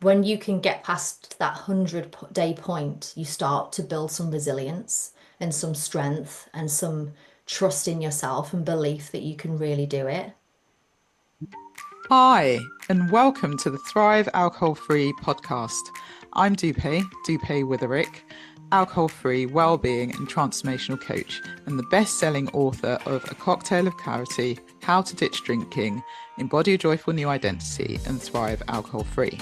When you can get past that 100-day point, you start to build some resilience and some strength and some trust in yourself and belief that you can really do it. Hi, and welcome to the Thrive Alcohol Free podcast. I'm Dupe Witherick, alcohol free wellbeing and transformational coach, and the best selling author of A Cocktail of Clarity, How to Ditch Drinking, Embody a Joyful New Identity, and Thrive Alcohol Free.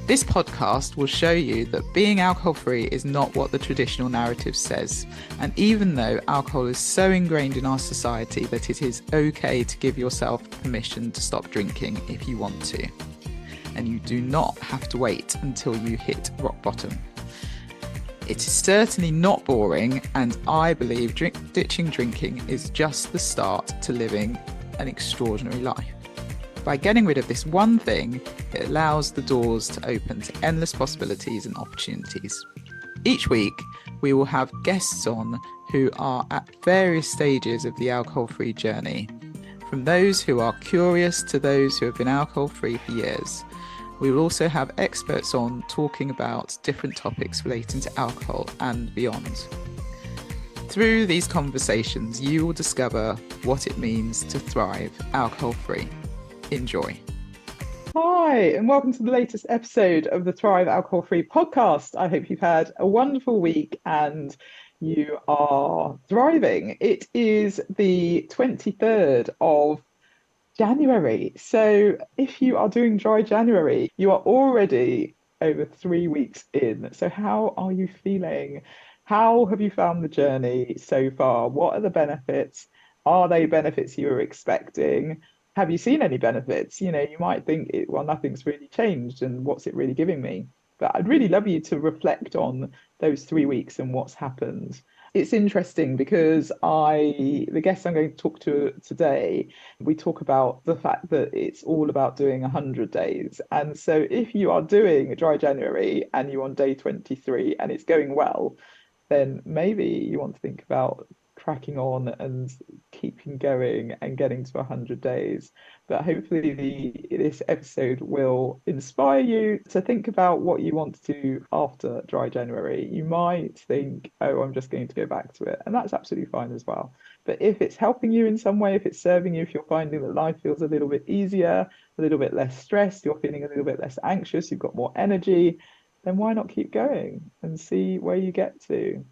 This podcast will show you that being alcohol free is not what the traditional narrative says. And even though alcohol is so ingrained in our society that it is okay to give yourself permission to stop drinking if you want to, and you do not have to wait until you hit rock bottom. It is certainly not boring, and I believe ditching drinking is just the start to living an extraordinary life. By getting rid of this one thing, it allows the doors to open to endless possibilities and opportunities. Each week, we will have guests on who are at various stages of the alcohol-free journey, from those who are curious to those who have been alcohol-free for years. We will also have experts on talking about different topics relating to alcohol and beyond. Through these conversations, you will discover what it means to thrive alcohol-free. Enjoy. Hi, and welcome to the latest episode of the Thrive Alcohol Free podcast. I hope you've had a wonderful week and you are thriving. It is the 23rd of January. So if you are doing dry January, you are already over 3 weeks in. So how are you feeling? How have you found the journey so far? What are the benefits? Are they benefits you were expecting? Have you seen any benefits? You might think, well, nothing's really changed, and what's it really giving me? But I'd really love you to reflect on those 3 weeks and what's happened. It's interesting because the guest I'm going to talk to today, we talk about the fact that it's all about doing 100 days. And so if you are doing a dry January and you're on day 23 and it's going well, then maybe you want to think about cracking on and keeping going and getting to 100 days. But hopefully this episode will inspire you to think about what you want to do after dry January. You might think, oh, I'm just going to go back to it. And that's absolutely fine as well. But if it's helping you in some way, if it's serving you, if you're finding that life feels a little bit easier, a little bit less stressed, you're feeling a little bit less anxious, you've got more energy, then why not keep going and see where you get to?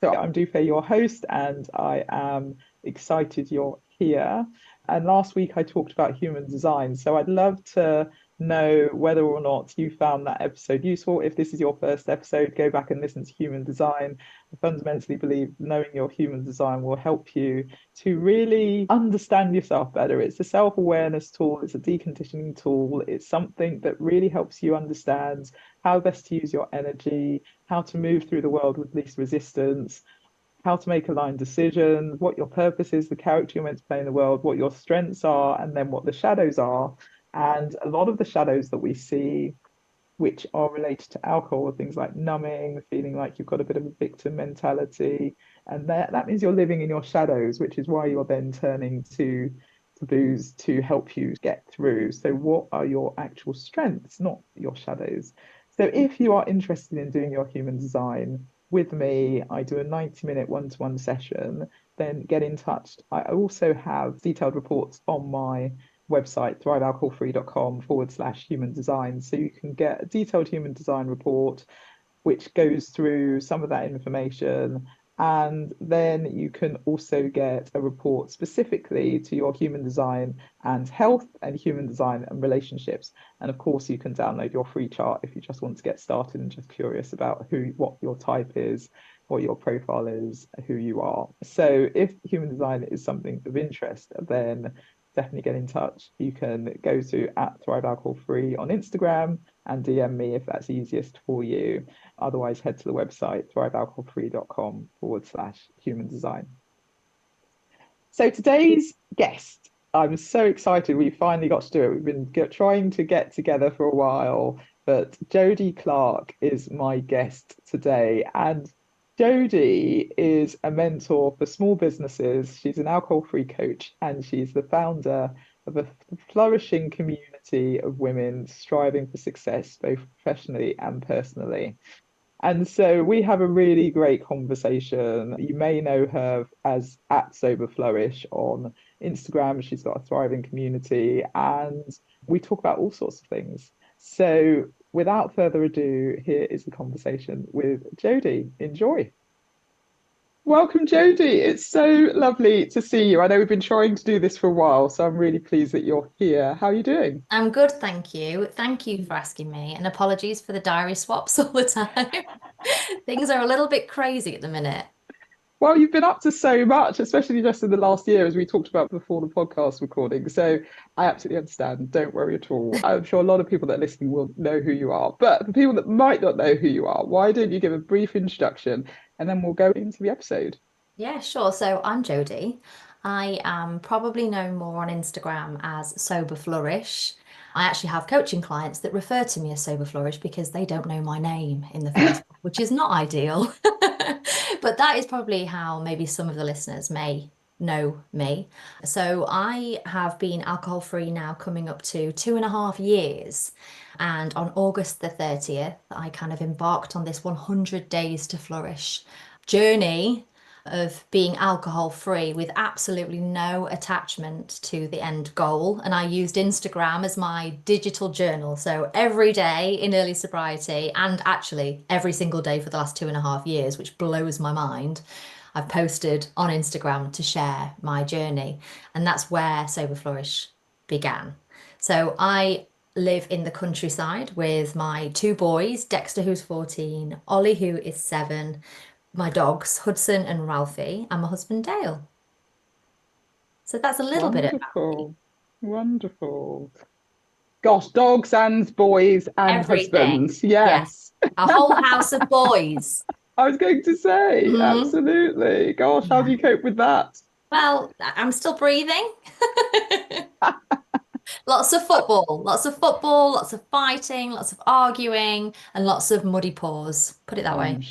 So I'm Dupe, your host, and I am excited you're here. And last week I talked about human design. So I'd love to know whether or not you found that episode useful. If this is your first episode, go back and listen to human design. I fundamentally believe knowing your human design will help you to really understand yourself better. It's a self-awareness tool, it's a deconditioning tool, it's something that really helps you understand how best to use your energy, how to move through the world with least resistance, how to make aligned decisions, what your purpose is, the character you're meant to play in the world, what your strengths are, and then what the shadows are. And a lot of the shadows that we see, which are related to alcohol, are things like numbing, feeling like you've got a bit of a victim mentality. And that means you're living in your shadows, which is why you're then turning to booze to help you get through. So, what are your actual strengths, not your shadows? So, if you are interested in doing your human design with me, I do a 90-minute one-to-one session, then get in touch. I also have detailed reports on my website, thrivealcoholfree.com/human design. So you can get a detailed human design report, which goes through some of that information. And then you can also get a report specifically to your human design and health and human design and relationships. And of course, you can download your free chart if you just want to get started and just curious about what your type is, what your profile is, who you are. So if human design is something of interest, then definitely get in touch. You can go to @Thrive Alcohol Free on Instagram and DM me if that's easiest for you. Otherwise, head to the website, thrivealcoholfree.com/human design. So today's guest, I'm so excited we finally got to do it. We've been trying to get together for a while, but Jodie Clark is my guest today. And Jodie is a mentor for small businesses. She's an alcohol-free coach and she's the founder of a flourishing community community of women striving for success, both professionally and personally. And so we have a really great conversation. You may know her as at Sober Flourish on Instagram. She's got a thriving community and we talk about all sorts of things. So without further ado, here is the conversation with Jodie. Enjoy. Welcome, Jodie. It's so lovely to see you. I know we've been trying to do this for a while, so I'm really pleased that you're here. How are you doing? I'm good, thank you. Thank you for asking me, and apologies for the diary swaps all the time. Things are a little bit crazy at the minute. Well, you've been up to so much, especially just in the last year, as we talked about before the podcast recording. So I absolutely understand. Don't worry at all. I'm sure a lot of people that are listening will know who you are. But for people that might not know who you are, why don't you give a brief introduction and then we'll go into the episode? Yeah, sure. So I'm Jodie. I am probably known more on Instagram as Sober Flourish. I actually have coaching clients that refer to me as Sober Flourish because they don't know my name in the first, which is not ideal. But that is probably how maybe some of the listeners may know me. So I have been alcohol free now coming up to 2.5 years. And on August the 30th, I kind of embarked on this 100 days to flourish journey of being alcohol free with absolutely no attachment to the end goal. And I used Instagram as my digital journal. So every day in early sobriety, and actually every single day for the last 2.5 years, which blows my mind, I've posted on Instagram to share my journey. And that's where Sober Flourish began. So I live in the countryside with my two boys, Dexter, who's 14, Ollie, who is 7, my dogs, Hudson and Ralphie, and my husband, Dale. So that's a little bit about me. Wonderful. Wonderful. Gosh, dogs and boys and Everything. husbands. Yeah. Yes. A whole house of boys. I was going to say, Mhm. absolutely. Gosh, how do Yeah. you cope with that? Well, I'm still breathing. Lots of football, lots of fighting, lots of arguing, and lots of muddy paws. Put it that way. I'm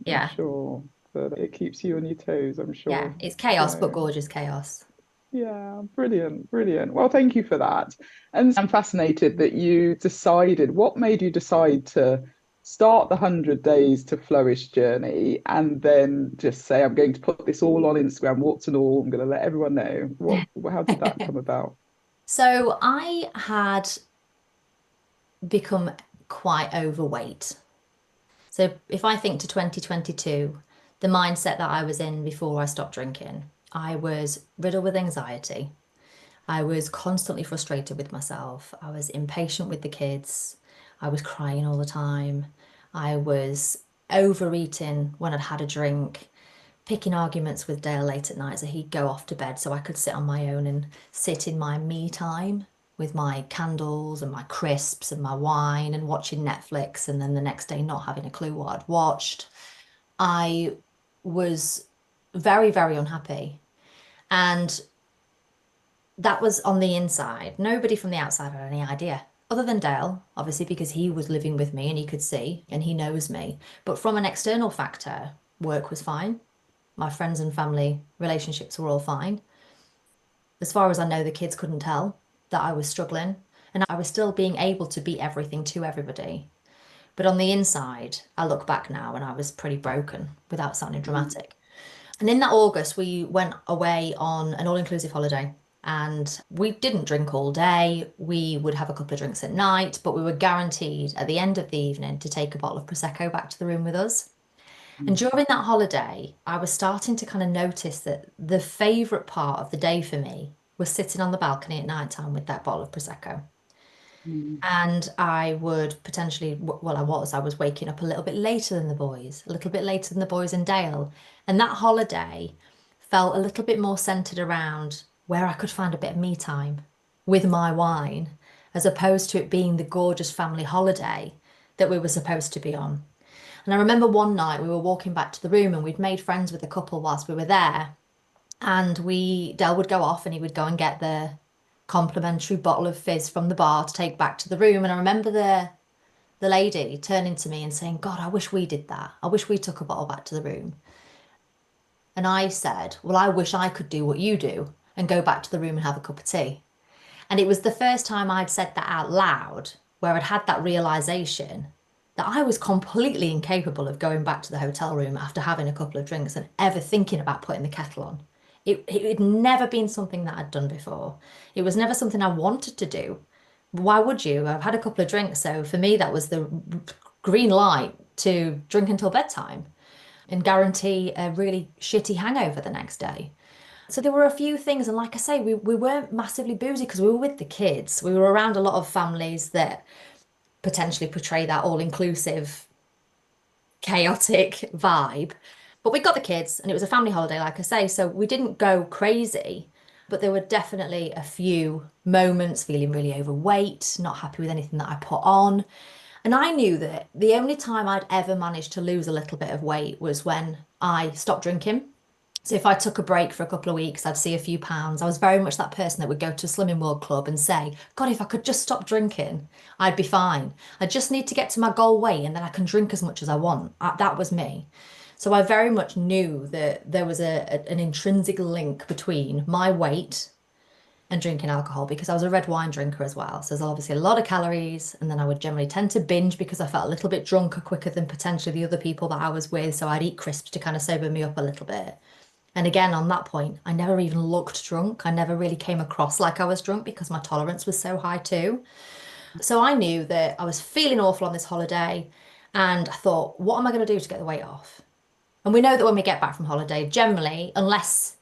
Yeah. sure that it keeps you on your toes, I'm Yeah. sure. It's chaos, but So, gorgeous chaos. yeah, brilliant, brilliant. Well, thank you for that. And I'm fascinated that you decided, what made you decide to start the 100 Days to Flourish journey and then just say, I'm going to put this all on Instagram, warts and all, I'm going to let everyone know. How did that come about? So I had become quite overweight. So if I think to 2022, the mindset that I was in before I stopped drinking, I was riddled with anxiety. I was constantly frustrated with myself. I was impatient with the kids. I was crying all the time. I was overeating when I'd had a drink, picking arguments with Dale late at night so he'd go off to bed so I could sit on my own and sit in my me time with my candles and my crisps and my wine and watching Netflix and then the next day not having a clue what I'd watched. I was very, very unhappy. And that was on the inside. Nobody from the outside had any idea, other than Dale, obviously, because he was living with me and he could see and he knows me. But from an external factor, work was fine. My friends and family relationships were all fine. As far as I know, the kids couldn't tell that I was struggling and I was still being able to be everything to everybody. But on the inside, I look back now and I was pretty broken without sounding dramatic. And in that August, we went away on an all-inclusive holiday. And we didn't drink all day. We would have a couple of drinks at night, but we were guaranteed at the end of the evening to take a bottle of Prosecco back to the room with us. And during that holiday, I was starting to kind of notice that the favorite part of the day for me was sitting on the balcony at night time with that bottle of Prosecco. Mm. And I would potentially, well, I was waking up a little bit later than the boys, a little bit later than the boys and Dale. And that holiday felt a little bit more centered around where I could find a bit of me time with my wine, as opposed to it being the gorgeous family holiday that we were supposed to be on. And I remember one night we were walking back to the room and we'd made friends with a couple whilst we were there. And Dell would go off and he would go and get the complimentary bottle of fizz from the bar to take back to the room. And I remember the lady turning to me and saying, God, I wish we did that. I wish we took a bottle back to the room. And I said, well, I wish I could do what you do and go back to the room and have a cup of tea. And it was the first time I'd said that out loud, where I'd had that realization that I was completely incapable of going back to the hotel room after having a couple of drinks and ever thinking about putting the kettle on. It had never been something that I'd done before. It was never something I wanted to do. Why would you? I've had a couple of drinks, so for me, that was the green light to drink until bedtime and guarantee a really shitty hangover the next day. So there were a few things, and like I say, we weren't massively boozy because we were with the kids. We were around a lot of families that potentially portray that all-inclusive, chaotic vibe. But we got the kids, and it was a family holiday, like I say, so we didn't go crazy. But there were definitely a few moments feeling really overweight, not happy with anything that I put on. And I knew that the only time I'd ever managed to lose a little bit of weight was when I stopped drinking. So if I took a break for a couple of weeks, I'd see a few pounds. I was very much that person that would go to a Slimming World Club and say, God, if I could just stop drinking, I'd be fine. I just need to get to my goal weight and then I can drink as much as I want. That was me. So I very much knew that there was an intrinsic link between my weight and drinking alcohol because I was a red wine drinker as well. So there's obviously a lot of calories, and then I would generally tend to binge because I felt a little bit drunker quicker than potentially the other people that I was with. So I'd eat crisps to kind of sober me up a little bit. And again, on that point, I never even looked drunk. I never really came across like I was drunk because my tolerance was so high too. So I knew that I was feeling awful on this holiday, and I thought, what am I going to do to get the weight off? And we know that when we get back from holiday, generally, unless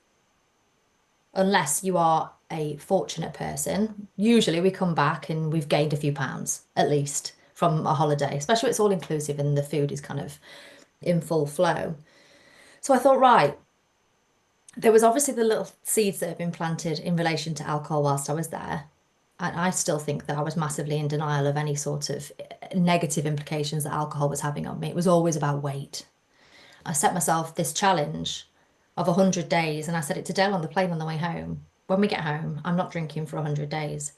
you are a fortunate person, usually we come back and we've gained a few pounds at least from a holiday, especially if it's all inclusive and the food is kind of in full flow. So I thought, right, there was obviously the little seeds that have been planted in relation to alcohol whilst I was there. And I still think that I was massively in denial of any sort of negative implications that alcohol was having on me. It was always about weight. I set myself this challenge of 100 days, and I said it to Dell on the plane on the way home. When we get home, I'm not drinking for 100 days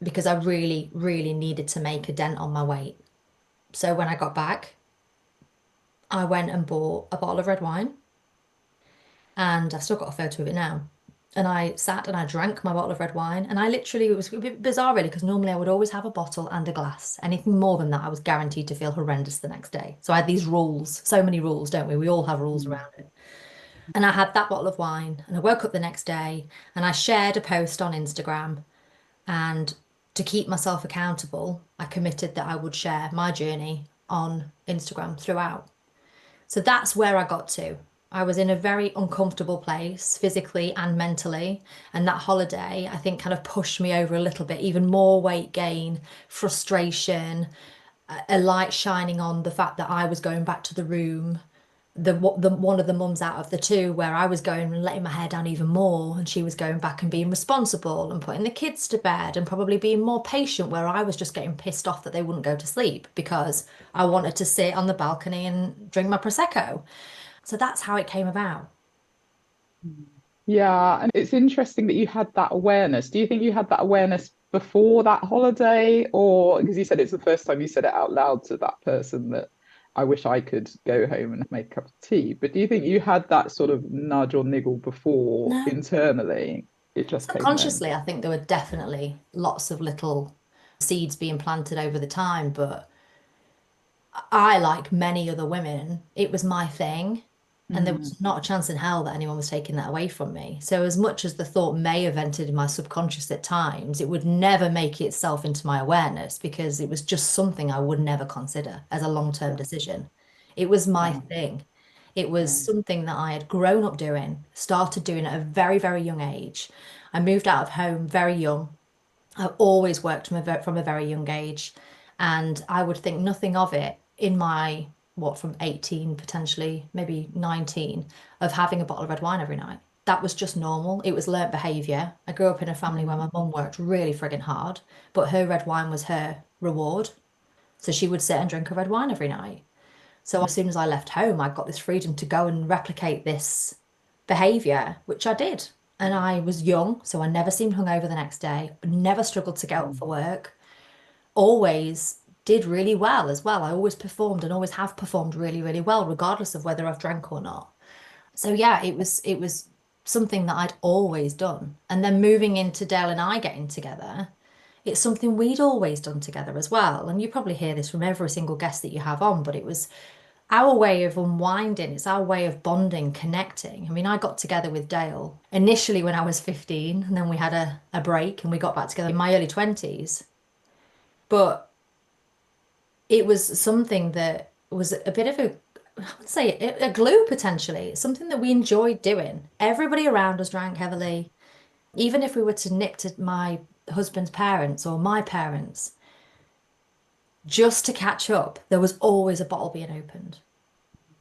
because I really, really needed to make a dent on my weight. So when I got back, I went and bought a bottle of red wine, and I've still got a photo of it now. And I sat and I drank my bottle of red wine, and I literally, it was a bit bizarre really, because normally I would always have a bottle and a glass. Anything more than that, I was guaranteed to feel horrendous the next day. So I had these rules, so many rules, don't we? We all have rules around it. And I had that bottle of wine, and I woke up the next day and I shared a post on Instagram. And to keep myself accountable, I committed that I would share my journey on Instagram throughout. So that's where I got to. I was in a very uncomfortable place physically and mentally. And that holiday, I think, kind of pushed me over a little bit, even more weight gain, frustration, a light shining on the fact that I was going back to the room, the one of the mums out of the two, where I was going and letting my hair down even more, and she was going back and being responsible and putting the kids to bed and probably being more patient, where I was just getting pissed off that they wouldn't go to sleep because I wanted to sit on the balcony and drink my prosecco. So that's how it came about. Yeah, and it's interesting that you had that awareness. Do you think you had that awareness before that holiday, or because you said it's the first time you said it out loud to that person that I wish I could go home and make a cup of tea, but do you think you had that sort of nudge or niggle before No. internally? It just came then. Subconsciously, I think there were definitely lots of little seeds being planted over the time, but I, like many other women, it was my thing. And there Mm, was not a chance in hell that anyone was taking that away from me. So, as much as the thought may have entered in my subconscious at times, it would never make itself into my awareness because it was just something I would never consider as a long-term yeah, decision. It was my yeah, thing. It was yeah. something that I had grown up doing, started doing at a very, very young age. I moved out of home very young. I've always worked from a very young age, and I would think nothing of it in my, what, from 18, potentially maybe 19, of having a bottle of red wine every night. That was just normal. It was learnt behaviour. I grew up in a family where Mm, my mum worked really frigging hard, but her red wine was her reward. So she would sit and drink a red wine every night. So as soon as I left home, I got this freedom to go and replicate this behavior, which I did. And I was young, so I never seemed hungover the next day, never struggled to get up mm. for work, always did really well as well. I always performed and always have performed really, really well, regardless of whether I've drank or not. So yeah, it was something that I'd always done. And then moving into Dale and I getting together, it's something we'd always done together as well. And you probably hear this from every single guest that you have on, but it was our way of unwinding. It's our way of bonding, connecting. I mean, I got together with Dale initially when I was 15, and then we had a break and we got back together in my early 20s. But it was something that was a bit of I would say a glue potentially. It's something that we enjoyed doing. Everybody around us drank heavily. Even if we were to nip to my husband's parents or my parents, just to catch up, there was always a bottle being opened.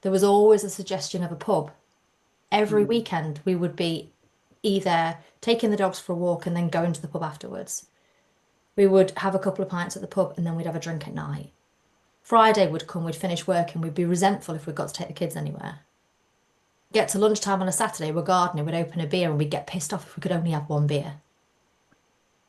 There was always a suggestion of a pub. Every Mm. weekend, we would be either taking the dogs for a walk and then going to the pub afterwards. We would have a couple of pints at the pub and then we'd have a drink at night. Friday would come, we'd finish work and we'd be resentful if we got to take the kids anywhere. Get to lunchtime on a Saturday, we're gardening, we'd open a beer and we'd get pissed off if we could only have one beer.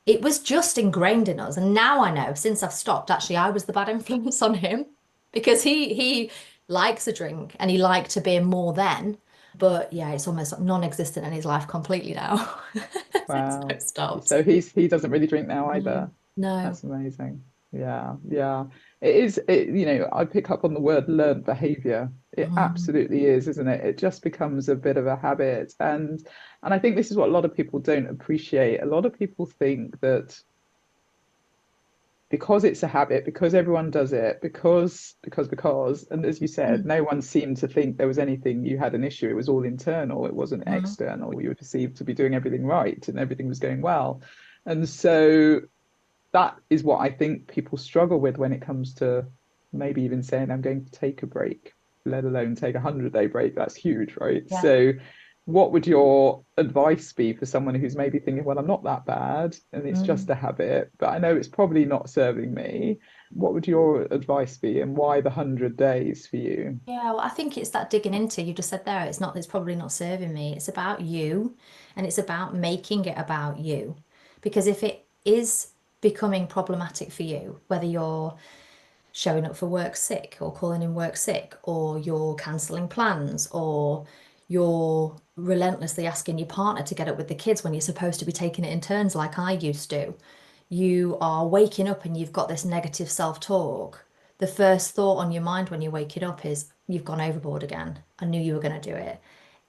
It was just ingrained in us. And now I know, since I've stopped, actually, I was the bad influence on him because he likes a drink and he liked a beer more then. But yeah, it's almost non-existent in his life completely now. Since Wow. I've stopped. So he doesn't really drink now No. either. No. That's amazing. Yeah, yeah. It is, I pick up on the word learned behavior. It Mm, absolutely is, isn't it? It just becomes a bit of a habit. And I think this is what a lot of people don't appreciate. A lot of people think that because it's a habit, because everyone does it, because, and as you said, mm, no one seemed to think there was anything you had an issue. It was all internal, it wasn't mm. external. You were perceived to be doing everything right and everything was going well. And so that is what I think people struggle with when it comes to maybe even saying I'm going to take a break, let alone take a 100-day break. That's huge, right? Yeah. So what would your advice be for someone who's maybe thinking, well, I'm not that bad and it's Mm. just a habit, but I know it's probably not serving me. What would your advice be and why the 100 days for you? Yeah, well, I think it's that digging into, you just said there, it's probably not serving me. It's about you and it's about making it about you. Because if it is becoming problematic for you, whether you're showing up for work sick or calling in work sick, or you're cancelling plans, or you're relentlessly asking your partner to get up with the kids when you're supposed to be taking it in turns like I used to. You are waking up and you've got this negative self-talk. The first thought on your mind when you're waking up is, you've gone overboard again. I knew you were going to do it.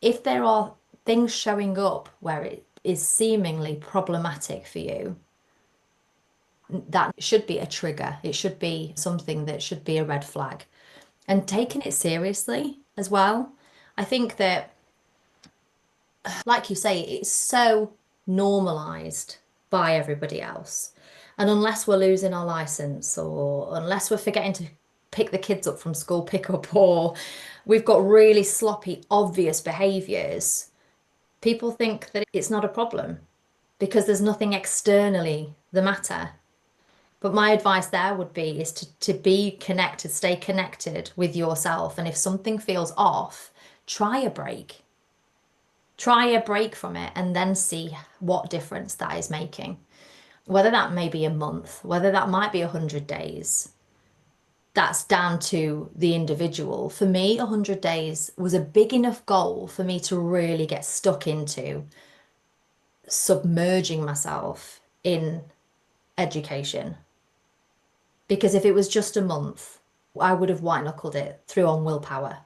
If there are things showing up where it is seemingly problematic for you, that should be a trigger. It should be something that should be a red flag. And taking it seriously as well. I think that, like you say, it's so normalized by everybody else. And unless we're losing our license or unless we're forgetting to pick the kids up from school pickup or we've got really sloppy, obvious behaviors, people think that it's not a problem because there's nothing externally the matter. But my advice there would be is to be connected, stay connected with yourself. And if something feels off, try a break. Try a break from it and then see what difference that is making. Whether that may be a month, whether that might be 100 days, that's down to the individual. For me, 100 days was a big enough goal for me to really get stuck into submerging myself in education. Because if it was just a month, I would have white knuckled it through on willpower.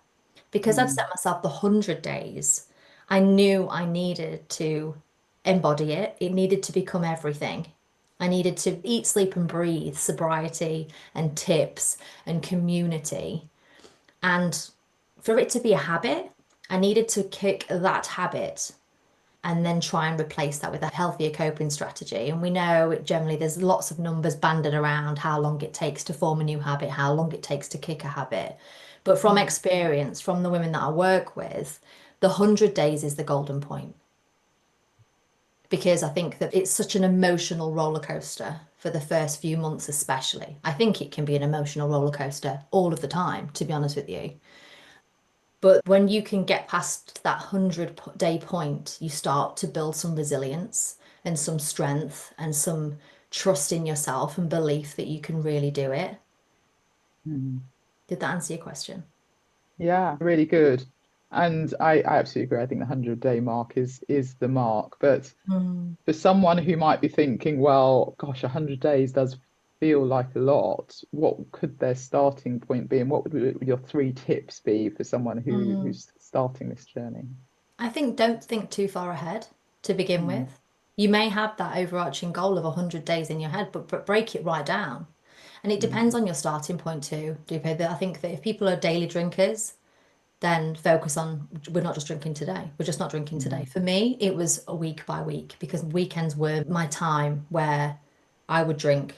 Because I'd Mm, set myself the 100 days, I knew I needed to embody it. It needed to become everything. I needed to eat, sleep, and breathe sobriety and tips and community. And for it to be a habit, I needed to kick that habit and then try and replace that with a healthier coping strategy. And we know generally there's lots of numbers banded around how long it takes to form a new habit, how long it takes to kick a habit. But from mm, experience, from the women that I work with, the 100 days is the golden point because I think that it's such an emotional roller coaster for the first few months, especially. I think it can be an emotional roller coaster all of the time, to be honest with you. But when you can get past that 100-day point, you start to build some resilience and some strength and some trust in yourself and belief that you can really do it. mm. Did that answer your question? Yeah, really good. And I absolutely agree. I think the 100-day mark is the mark. But Mm, for someone who might be thinking, well, gosh, 100 days does feel like a lot, what could their starting point be? And what would your 3 tips be for someone mm. who's starting this journey? I think don't think too far ahead to begin Mm, with. You may have that overarching goal of 100 days in your head, but break it right down. And it mm, depends on your starting point too, Dupe. I think that if people are daily drinkers, then focus on we're not just drinking today. We're just not drinking today. mm, For me, it was a week by week because weekends were my time where I would drink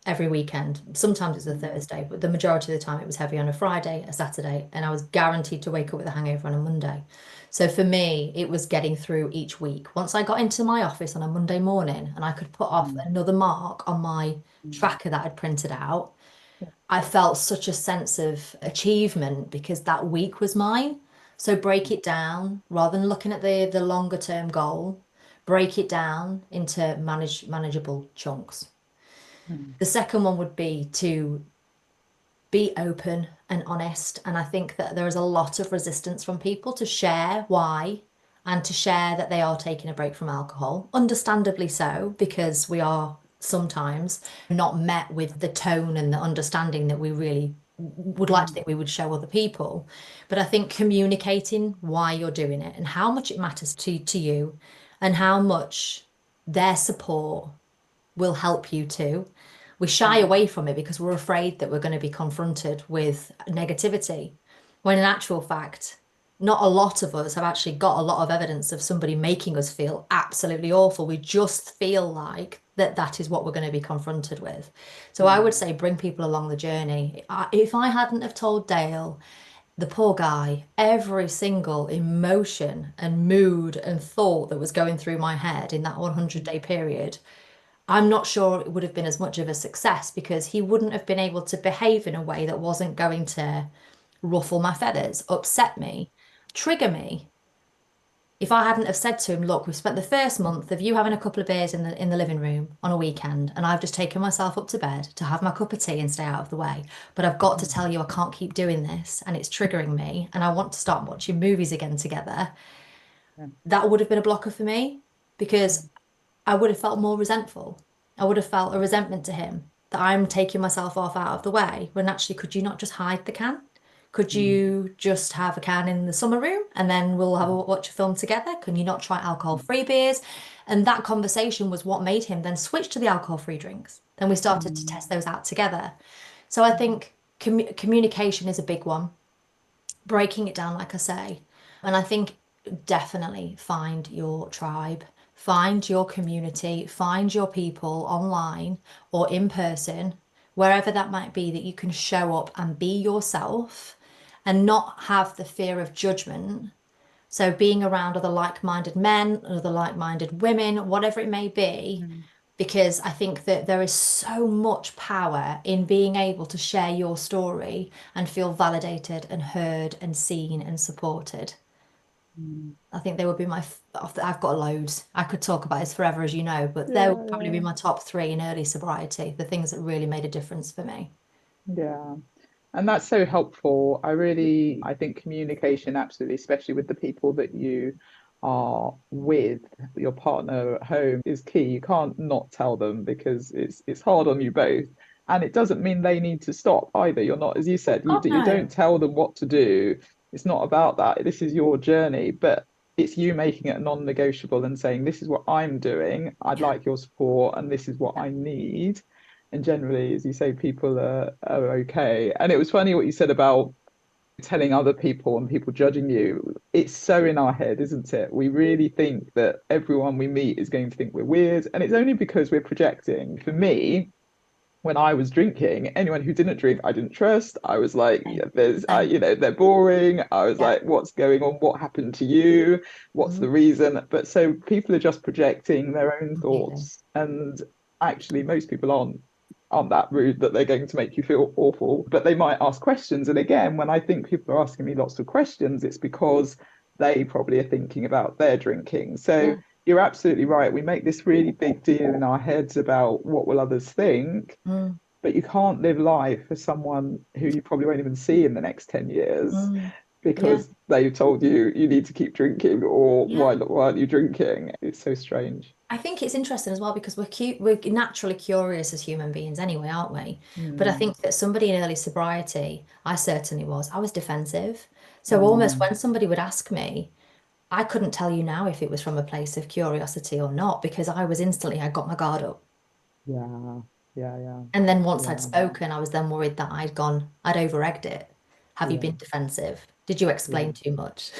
every weekend. Sometimes it's a mm, Thursday, but the majority of the time it was heavy on a Friday, a Saturday, and I was guaranteed to wake up with a hangover on a Monday. So for me, it was getting through each week. Once I got into my office on a Monday morning and I could put off mm, another mark on my mm. tracker that I'd printed out, Yeah. I felt such a sense of achievement because that week was mine. So break it down rather than looking at the longer term goal, break it down into manageable chunks. Mm, The second one would be to be open and honest. And I think that there is a lot of resistance from people to share why and to share that they are taking a break from alcohol. Understandably so, because we are sometimes not met with the tone and the understanding that we really would like to mm, think we would show other people. But I think communicating why you're doing it and how much it matters to you and how much their support will help you too. We shy mm, away from it because we're afraid that we're going to be confronted with negativity. When in actual fact, not a lot of us have actually got a lot of evidence of somebody making us feel absolutely awful. We just feel like that is what we're going to be confronted with. So I would mm, say bring people along the journey. If I hadn't have told Dale, the poor guy, every single emotion and mood and thought that was going through my head in that 100-day period, I'm not sure it would have been as much of a success because he wouldn't have been able to behave in a way that wasn't going to ruffle my feathers, upset me, trigger me. If I hadn't have said to him, look, we've spent the first month of you having a couple of beers in the living room on a weekend, and I've just taken myself up to bed to have my cup of tea and stay out of the way. But I've got to mm, tell you I can't keep doing this and it's triggering me and I want to start watching movies again together. yeah, That would have been a blocker for me because mm, I would have felt more resentful. I would have felt a resentment to him that I'm taking myself off out of the way when actually, could you not just hide the can? Could mm, you just have a can in the summer room and then we'll have a mm, watch a film together? Can you not try mm, alcohol-free beers? And that conversation was what made him then switch to the alcohol-free drinks. Then we started to mm, test those out together. So I mm, think communication is a big one, breaking it down, like I say. And I think definitely find your tribe, find your community, find your people online or in person, wherever that might be, that you can show up and be yourself and not have the fear of judgment. So being around other like-minded men, other like-minded women, whatever it may be, mm. because I think that there is so much power in being able to share your story and feel validated and heard and seen and supported. Mm. I think they would be I've got loads. I could talk about this forever, as you know, but they Yeah, would probably be yeah, my top three in early sobriety, the things that really made a difference for me. yeah. And that's so helpful. I think communication, absolutely, especially with the people that you are with, your partner at home, is key. You can't not tell them because it's hard on you both. And it doesn't mean they need to stop either. You're not, as you said, Oh you no. don't tell them what to do. It's not about that. This is your journey, but it's you making it non-negotiable and saying, this is what I'm doing. I'd Yeah. like your support, and this is what Yeah. I need. And generally, as you say, people are okay. And it was funny what you said about telling other people and people judging you. It's so in our head, isn't it? We really think that everyone we meet is going to think we're weird, and it's only because we're projecting. For me, when I was drinking, anyone who didn't drink, I didn't trust. I was like, yeah, Same. you Same. know, they're boring. I was Yeah. like, what's going on? What happened to you? What's Mhm. the reason? But so people are just projecting their own Completely. thoughts, and actually, most people aren't that rude that they're going to make you feel awful, but they might ask questions. And again, when I think people are asking me lots of questions, it's because they probably are thinking about their drinking. So Yeah. you're absolutely right. We make this really big deal in our heads about what will others think, Mm. but you can't live life for someone who you probably won't even see in the next 10 years. Mm. Yeah. because they told you you need to keep drinking, or Yeah. why aren't you drinking? It's so strange. I think it's interesting as well because we're naturally curious as human beings anyway, aren't we? But I Mm, think that somebody in early sobriety, I certainly was, I was defensive. So almost mm, when somebody would ask me, I couldn't tell you now if it was from a place of curiosity or not because I got my guard up. yeah, yeah, yeah, And then once I'd yeah, spoken, I was then worried that I'd over-egged it. Have you yeah, been defensive? Did you yeah, explain too much?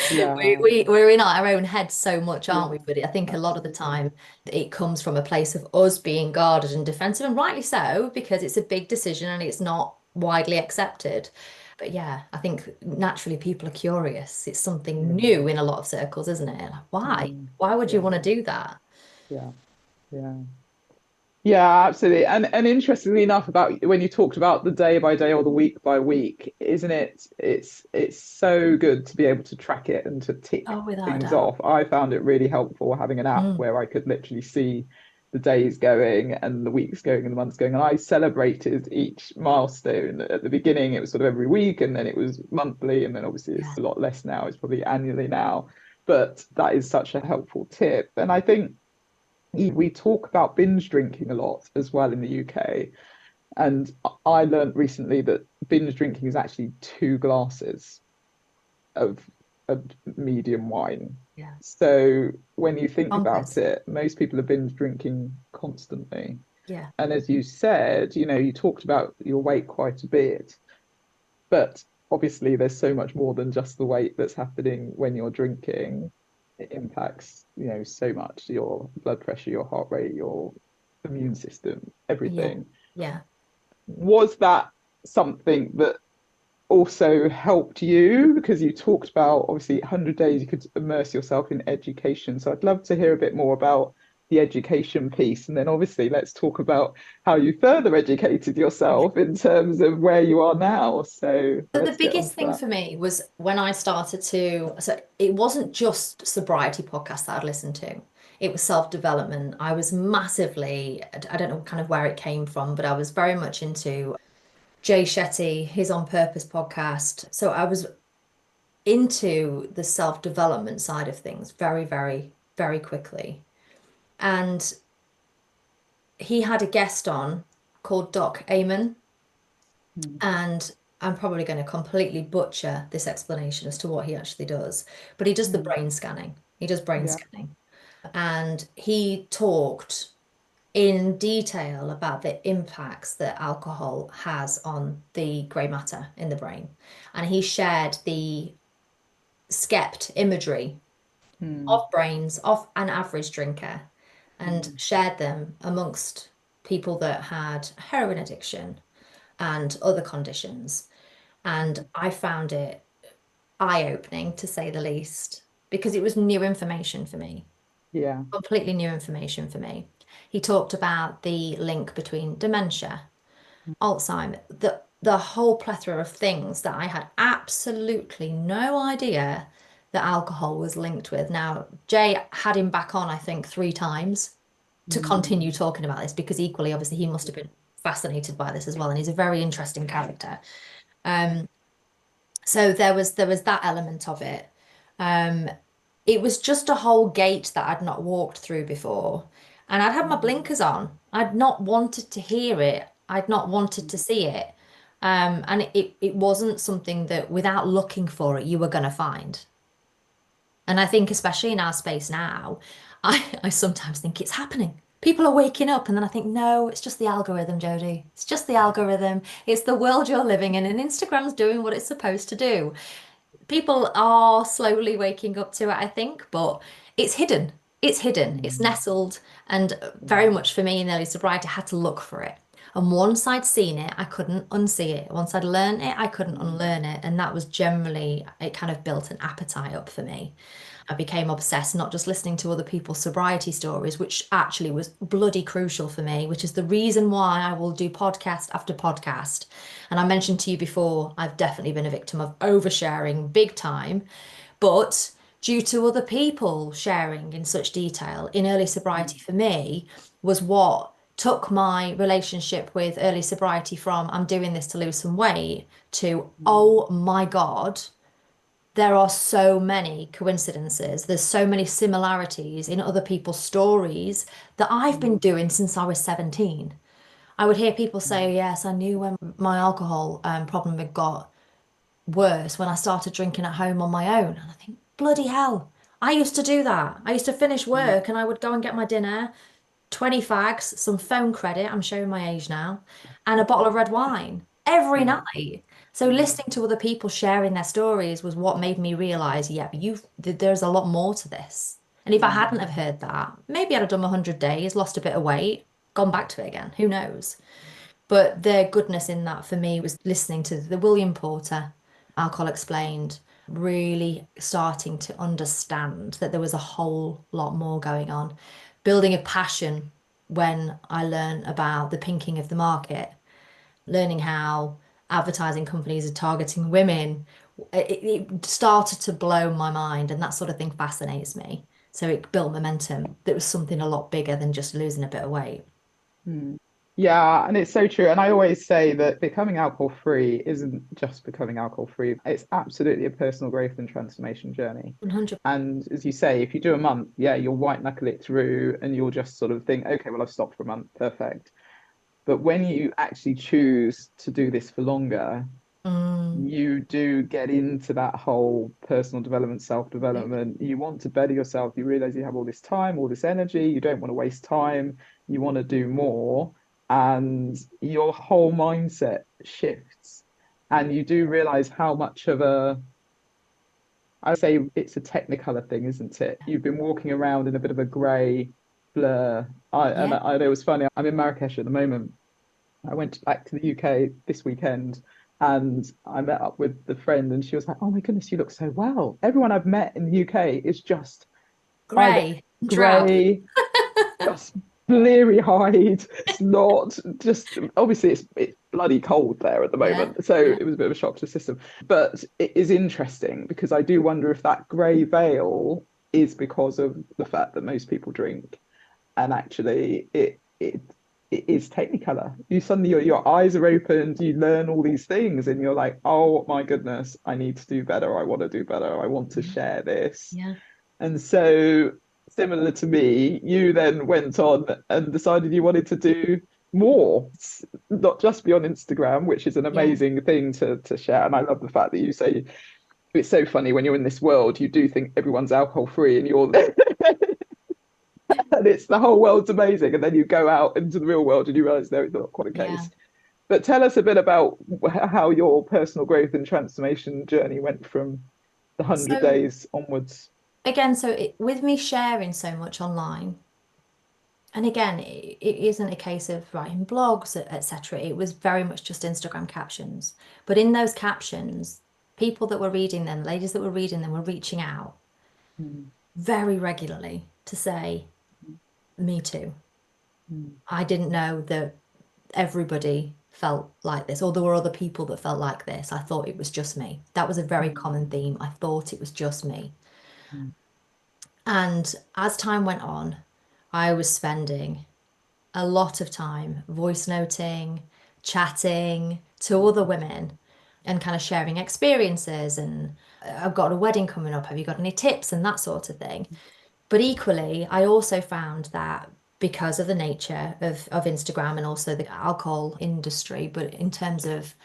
yeah, We're in our own heads so much, aren't yeah, we? But I think a lot of the absolutely. time it comes from a place of us being guarded and defensive, and rightly so, because it's a big decision and it's not widely accepted. But yeah, I think naturally people are curious. It's something Yeah, new in a lot of circles, isn't it? Like, why? mm, Why would you yeah, want to do that? yeah, yeah. Yeah, absolutely. And interestingly enough, about when you talked about the day by day or the week by week, isn't it? It's so good to be able to track it and to tick Oh, without a things doubt. off. I found it really helpful having an app Mm, where I could literally see the days going and the weeks going and the months going. And I celebrated each milestone. At the beginning, it was sort of every week, and then it was monthly, and then obviously yeah. it's a lot less now. It's probably annually now. But that is such a helpful tip. And I think we talk about binge drinking a lot as well in the UK. And I learned recently that binge drinking is actually 2 glasses of, of medium wine. Yeah. So when you think about Bonkers. it, most people are binge drinking constantly. Yeah. And as you said, you talked about your weight quite a bit, but obviously there's so much more than just the weight that's happening when you're drinking. It impacts, so much your blood pressure, your heart rate, your immune system, Yeah. everything. Yeah. Was that something that also helped you? Because you talked about obviously 100 days you could immerse yourself in education. So I'd love to hear a bit more about the education piece. And then obviously let's talk about how you further educated yourself in terms of where you are now. So But the let's get on biggest to thing that. for me was when I started so it wasn't just sobriety podcasts that I'd listened to. It was self-development. I was massively, I don't know kind of where it came from, but I was very much into Jay Shetty, his On Purpose podcast. So I was into the self-development side of things very, very, very quickly. And he had a guest on called Doc Amen. Mm, And I'm probably going to completely butcher this explanation as to what he actually does, but he does the mm, brain scanning. He does brain yeah. scanning. And he talked in detail about the impacts that alcohol has on the grey matter in the brain. And he shared the skept imagery of Mm, brains of an average drinker and mm, shared them amongst people that had heroin addiction and other conditions. And I found it eye-opening to say the least, because it was new information for me, yeah. completely new information for me. He talked about the link between dementia, Alzheimer, the whole plethora of things that I had absolutely no idea that alcohol was linked with. Now, Jay had him back on, I think, 3 times to Mm, continue talking about this because equally, obviously, he must have been fascinated by this as well, and he's a very interesting character. Um, So there was that element of it. Um, it was just a whole gate that I'd not walked through before. And I'd had my mm, blinkers on. I'd not wanted to hear it. I'd not wanted to see it. And it wasn't something that without looking for it, you were going to find. And I think especially in our space now, I sometimes think it's happening. People are waking up and then I think, no, it's just the algorithm, Jodie. It's just the algorithm. It's the world you're living in, and Instagram's doing what it's supposed to do. People are slowly waking up to it, I think, but it's hidden. It's hidden. It's mm, nestled, and very mm, much for me in early sobriety, I had to look for it. And once I'd seen it, I couldn't unsee it. Once I'd learned it, I couldn't mm, unlearn it. And that was generally, it kind of built an appetite up for me. I became obsessed, not just listening to other people's sobriety stories, which actually was bloody crucial for me, which is the reason why I will do podcast after podcast. And I mentioned to you before, I've definitely been a victim of oversharing big time, but due to other people sharing in such detail in early mm, sobriety for me was what took my relationship with early sobriety from I'm doing this to lose some weight to, mm, oh my God, there are so many coincidences. There's so many similarities in other people's stories that I've been doing since I was 17. I would hear people say, yes, I knew when my alcohol problem had got worse when I started drinking at home on my own. And I think, bloody hell, I used to do that. I used to finish work and I would go and get my dinner, 20 fags, some phone credit, I'm showing my age now, and a bottle of red wine every night. So listening to other people sharing their stories was what made me realize, yeah, there's a lot more to this. And if I hadn't have heard that, maybe I'd have done 100 days, lost a bit of weight, gone back to it again. Who knows? But the goodness in that for me was listening to the William Porter, Alcohol Explained, really starting to understand that there was a whole lot more going on. Building a passion when I learned about the pinking of the market, learning how advertising companies are targeting women. It started to blow my mind, and that sort of thing fascinates me. So it built momentum. That was something a lot bigger than just losing a bit of weight. Mm. Yeah, and it's so true. And I always say that becoming alcohol free isn't just becoming alcohol free. It's absolutely a personal growth and transformation journey. 100. And as you say, if you do a month, yeah, you'll white knuckle it through and you'll just sort of think, okay, well, I've stopped for a month, perfect. But when you actually choose to do this for longer, Mm, you do get into that whole personal development, self-development. You want to better yourself. You realize you have all this time, all this energy. You don't want to waste time. You want to do more. And your whole mindset shifts. And you do realize how much of a, I say it's a technicolor thing, isn't it? You've been walking around in a bit of a grey blur. And yeah, I know it was funny. I'm in Marrakesh at the moment. I went back to the UK this weekend and I met up with the friend and she was like, "Oh my goodness, you look so well." Everyone I've met in the UK is just either grey, drab. grey, just bleary eyed. It's not just obviously it's bloody cold there at the Yeah, moment. So yeah. it was a bit of a shock to the system. But it is interesting because I do wonder if that grey veil is because of the fact that most people drink and actually it is technicolor. You suddenly your eyes are opened, you learn all these things, and you're like, oh my goodness, I need to do better. I want to do better. I want to Yeah. share this. Yeah. And so, similar to me, you then went on and decided you wanted to do more, not just be on Instagram, which is an Yeah. amazing thing to share. And I love the fact that you say it's so funny when you're in this world, you do think everyone's alcohol free and you're and it's the whole world's amazing. And then you go out into the real world and you realize no, it's not quite the Yeah. case. But tell us a bit about how your personal growth and transformation journey went from the 100 So days onwards. again, with me sharing so much online, and again, it isn't a case of writing blogs, etc. It was very much just Instagram captions. But in those captions, people that were reading them, ladies that were reading them, were reaching out Mm, very regularly to say, "Me too." mm, I didn't know that everybody felt like this, or there were other people that felt like this. I thought it was just me. That was a very mm, common theme. I thought it was just me. mm, And as time went on, I was spending a lot of time voice noting, chatting to other women, and kind of sharing experiences. And I've got a wedding coming up. Have you got any tips? And that sort of thing. But equally, I also found that because of the nature of Instagram and also the alcohol industry, but in terms of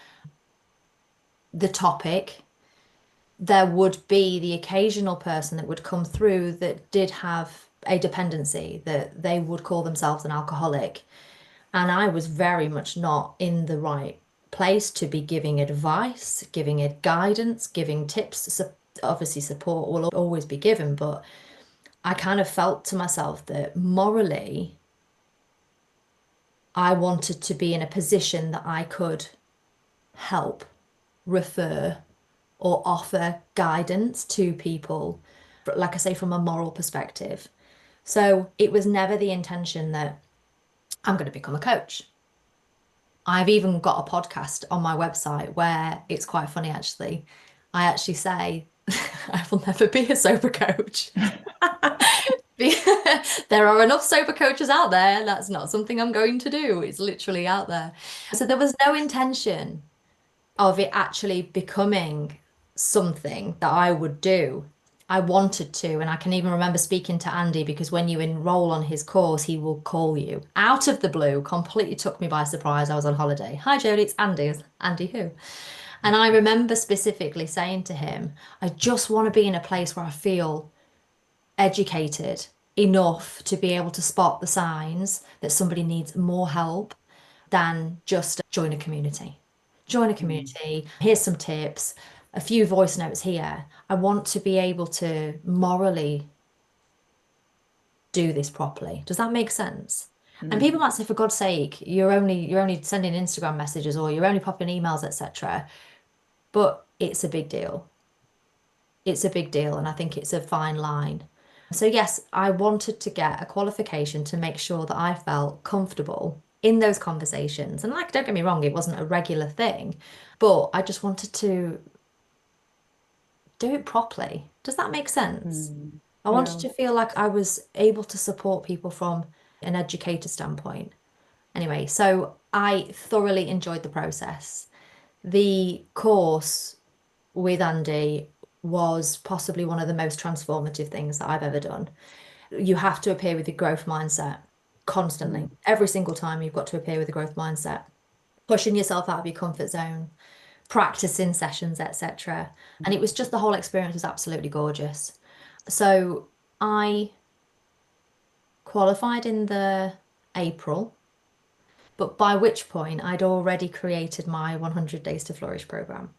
the topic, there would be the occasional person that would come through that did have a dependency, that they would call themselves an alcoholic. And I was very much not in the right place to be giving advice, giving it guidance, giving tips. Obviously, support will always be given, but I kind of felt to myself that morally, I wanted to be in a position that I could help, refer, or offer guidance to people, like I say, from a moral perspective. So it was never the intention that I'm going to become a coach. I've even got a podcast on my website where it's quite funny, actually. I actually say, I will never be a sober coach. There are enough sober coaches out there. That's not something I'm going to do. It's literally out there. So there was no intention of it actually becoming something that I would do. I wanted to, and I can even remember speaking to Andy, because when you enroll on his course, he will call you out of the blue. Completely took me by surprise. I was on holiday. Hi, Jodie, it's Andy. Andy who? And I remember specifically saying to him, I just want to be in a place where I feel educated enough to be able to spot the signs that somebody needs more help than just join a community. Join a community, here's some tips, a few voice notes here. I want to be able to morally do this properly. Does that make sense? And people might say, for God's sake, you're only sending Instagram messages, or you're only popping emails, etc. But it's a big deal. It's a big deal, and I think it's a fine line. So yes, I wanted to get a qualification to make sure that I felt comfortable in those conversations. And like, don't get me wrong, it wasn't a regular thing, but I just wanted to do it properly. Does that make sense? I wanted Yeah. to feel like I was able to support people from an educator standpoint. Anyway, so I thoroughly enjoyed the process. The course with Andy was possibly one of the most transformative things that I've ever done. You have to appear with a growth mindset constantly. Every single time you've got to appear with a growth mindset, pushing yourself out of your comfort zone, practicing sessions, etc. And it was just, the whole experience was absolutely gorgeous. So I qualified in the April, but by which point I'd already created my 100 Days to Flourish program.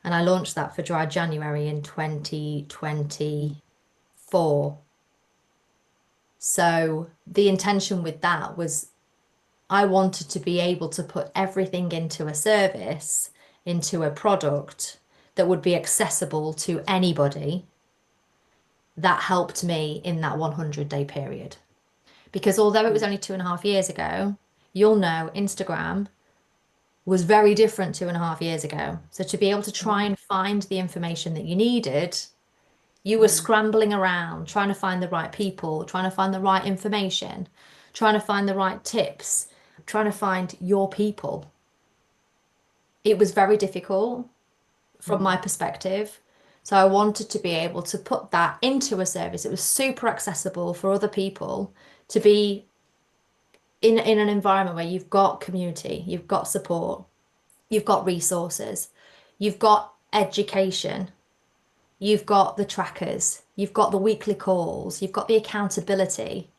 And I launched that for dry January in 2024. So the intention with that was, I wanted to be able to put everything into a service, into a product that would be accessible to anybody. That helped me in that 100-day period. Because although it was only 2.5 years ago, you'll know Instagram was very different 2.5 years ago. So to be able to try and find the information that you needed, you were scrambling around, trying to find the right people, trying to find the right information, trying to find the right tips, trying to find your people. It was very difficult from my perspective. So I wanted to be able to put that into a service. It was super accessible for other people to be in an environment where you've got community, you've got support, you've got resources, you've got education, you've got the trackers, you've got the weekly calls, you've got the accountability.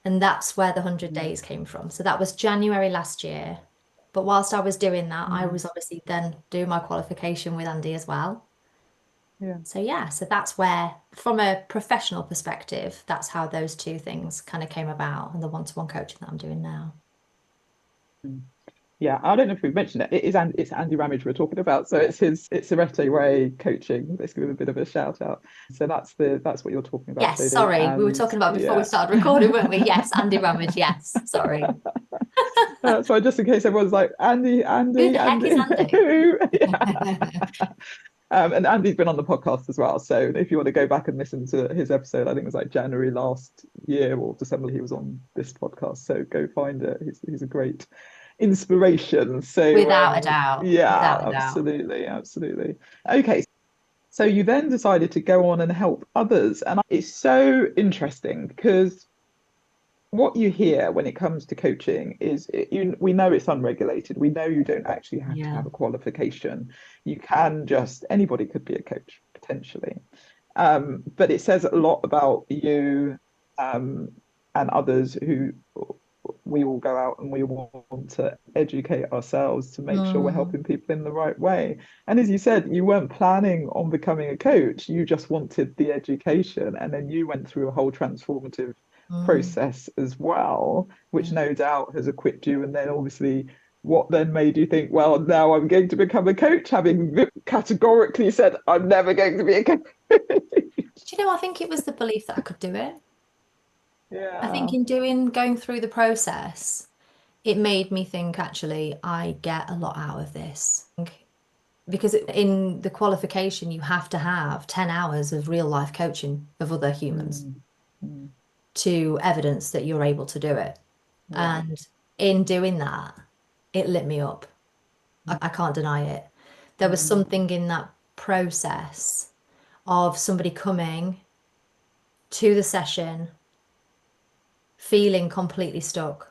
And that's where the 100 days came from. So that was January last year. But whilst I was doing that, I was obviously then doing my qualification with Andy as well. Yeah. So yeah, so that's where, from a professional perspective, that's how those two things kind of came about, and the one-to-one coaching that I'm doing now. Yeah, I don't know if we've mentioned it. It's Andy Ramage we're talking about. So it's Arete Way coaching. Let's give him a bit of a shout out. So that's what you're talking about, Yes, Jodie. sorry, we were talking about before we started recording, weren't we? Yes, Andy Ramage. Yes, sorry. So just in case everyone's like, Andy, Who the heck is Andy? who? Yeah. And Andy's been on the podcast as well. So if you want to go back and listen to his episode, I think it was like January last year or December, he was on this podcast. So go find it. He's a great inspiration. So Without a doubt. yeah, Without a doubt. absolutely. Okay. So you then decided to go on and help others. And it's so interesting because what you hear when it comes to coaching is we know it's unregulated. We know you don't actually have to have a qualification. You can anybody could be a coach potentially. But it says a lot about you and others who we all go out and we want to educate ourselves to make sure we're helping people in the right way. And as you said, you weren't planning on becoming a coach. You just wanted the education. And then you went through a whole transformative process as well, which no doubt has equipped you. And then obviously, what then made you think, well, now I'm going to become a coach, having categorically said, I'm never going to be a coach? Do you know, I think it was the belief that I could do it. Yeah. I think going through the process, it made me think, actually, I get a lot out of this. Because in the qualification, you have to have 10 hours of real life coaching of other humans to evidence that you're able to do it. Yeah. And in doing that, it lit me up. I can't deny it. There was something in that process of somebody coming to the session feeling completely stuck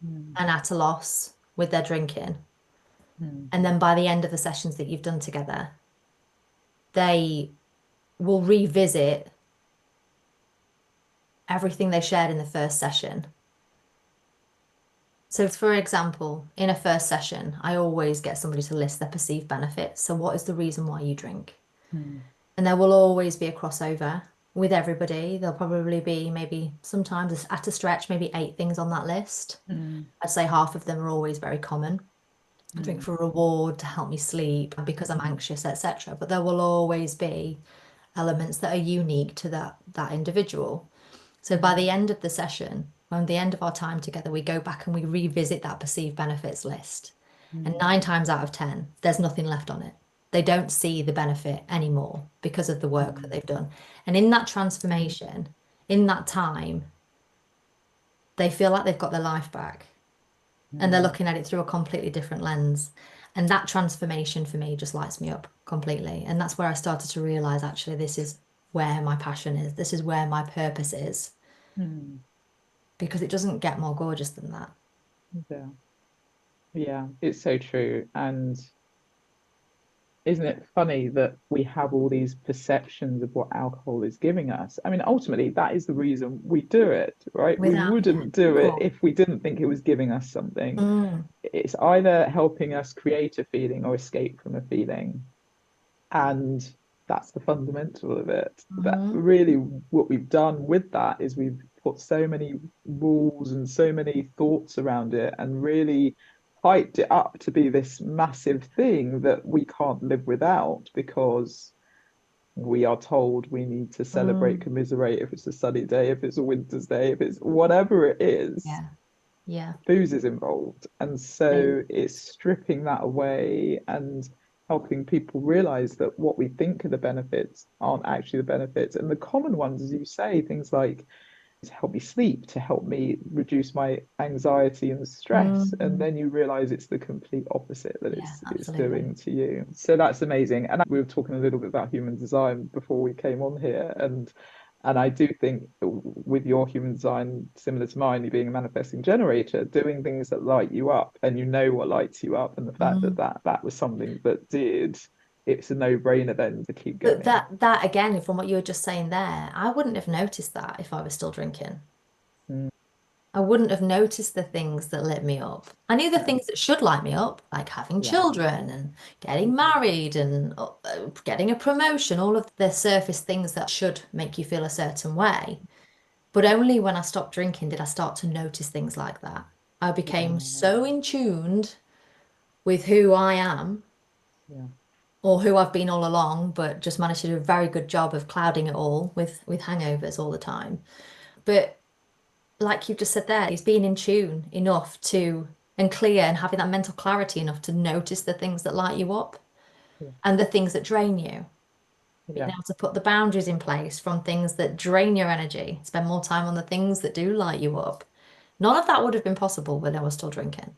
Mm. and at a loss with their drinking. Mm. And then by the end of the sessions that you've done together, they will revisit everything they shared in the first session. So, for example, in a first session, I always get somebody to list their perceived benefits. So, what is the reason why you drink? Mm. And there will always be a crossover with everybody. There'll probably be maybe sometimes at a stretch, maybe 8 things on that list. Mm. I'd say half of them are always very common. I drink Mm. for a reward, to help me sleep, because I'm anxious, etc. But there will always be elements that are unique to that individual. So by the end of the session, when the end of our time together, we go back and we revisit that perceived benefits list. And 9 times out of 10, there's nothing left on it. They don't see the benefit anymore because of the work that they've done. And in that transformation, in that time, they feel like they've got their life back and they're looking at it through a completely different lens. And that transformation for me just lights me up completely. And that's where I started to realize actually, this is where my passion is. This is where my purpose is, Mm. because it doesn't get more gorgeous than that. Yeah. Yeah, it's so true. And isn't it funny that we have all these perceptions of what alcohol is giving us? I mean, ultimately, that is the reason we do it, right? We Without, yeah, wouldn't do it cool. if we didn't think it was giving us something. Mm, It's either helping us create a feeling or escape from a feeling. And that's the fundamental of it. But mhm, really, what we've done with that is we've put so many rules and so many thoughts around it and really hyped it up to be this massive thing that we can't live without because we are told we need to celebrate, mm, commiserate if it's a sunny day, if it's a winter's day, if it's whatever it is, yeah, yeah. booze is involved. And They- so it's stripping that away and helping people realize that what we think are the benefits aren't actually the benefits. And the common ones, as you say, things like to help me sleep, to help me reduce my anxiety and stress. And mm, then you realize it's the complete opposite that yeah, it's absolutely. doing to you. So that's amazing. And we were talking a little bit about human design before we came on here. And I do think with your human design, similar to mine, you being a manifesting generator, doing things that light you up and you know what lights you up, and the fact that Mm. that was something that did, it's a no-brainer then to keep But going. that again, from what you were just saying there, I wouldn't have noticed that if I was still drinking. Mm, I wouldn't have noticed the things that lit me up. I knew the yeah, things that should light me up, like having yeah. children and getting Mhm. married and getting a promotion, all of the surface things that should make you feel a certain way. But only when I stopped drinking did I start to notice things like that. I became Yeah, so in tuned with who I am yeah. or who I've been all along, but just managed to do a very good job of clouding it all with hangovers all the time. But like you've just said there, it's being in tune enough to and clear and having that mental clarity enough to notice the things that light you up Yeah. and the things that drain you. Being Yeah. able to put the boundaries in place from things that drain your energy, spend more time on the things that do light you up. None of that would have been possible when I was still drinking.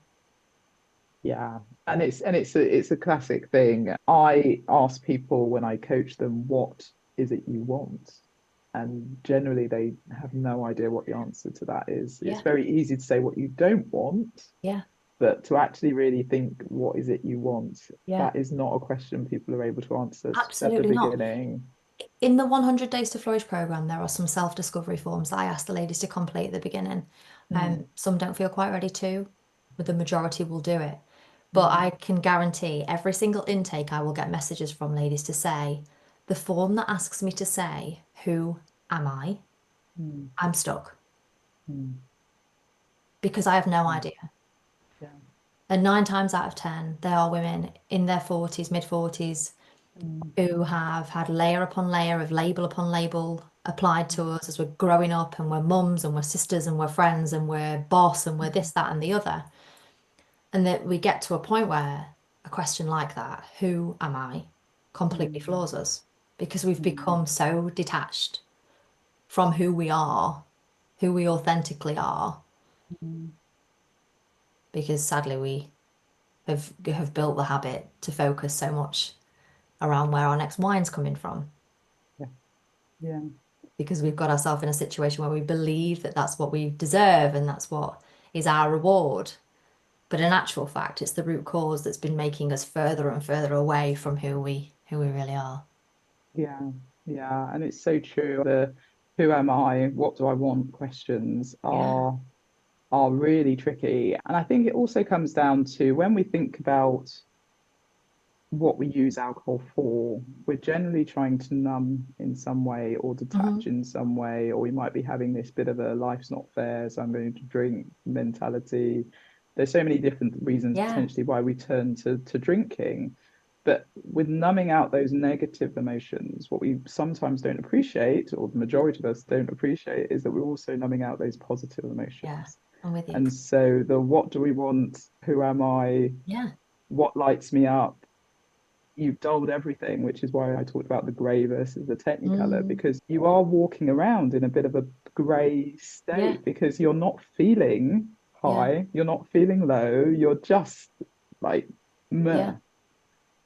Yeah, and it's a classic thing. I ask people when I coach them, what is it you want? And generally they have no idea what the answer to that is. It's Yeah, very easy to say what you don't want, yeah, but to actually really think what is it you want, yeah. that is not a question people are able to answer at the Absolutely not. beginning. In the 100 Days to Flourish program, there are some self-discovery forms that I ask the ladies to complete at the beginning. Mm, Some don't feel quite ready to, but the majority will do it. But mm, I can guarantee every single intake I will get messages from ladies to say, the form that asks me to say, who am I? mm, I'm stuck mm. because I have no Yeah, idea. yeah. And 9 times out of 10, there are women in their 40s, mid 40s, Mm, who have had layer upon layer of label upon label applied to us as we're growing up and we're mums and we're sisters and we're friends and we're boss and we're this, that, and the other. And that we get to a point where a question like that, who am I, completely mm, floors us because we've mm, become so detached from who we are, who we authentically are, mm, because sadly we have built the habit to focus so much around where our next wine's coming from, Yeah. Yeah. because we've got ourselves in a situation where we believe that that's what we deserve and that's what is our reward. But in actual fact, it's the root cause that's been making us further and further away from who we really are. Yeah. Yeah. And it's so true. The who am I? What do I want? Questions Yeah. are really tricky. And I think it also comes down to when we think about what we use alcohol for, we're generally trying to numb in some way or Hmm. detach in some way, or we might be having this bit of a life's not fair, so I'm going to drink mentality. There's so many different reasons Yeah. potentially why we turn to drinking. But with numbing out those negative emotions, what we sometimes don't appreciate, or the majority of us don't appreciate, is that we're also numbing out those positive Yeah. emotions. I'm with you. And so the what do we want? Who am I? Yeah. What lights me up? You've dulled everything, which is why I talked about the grey versus the technicolor, Mm. because you are walking around in a bit of a grey Yeah. state because you're not feeling Yeah. high, you're not feeling low, you're just like meh. Yeah.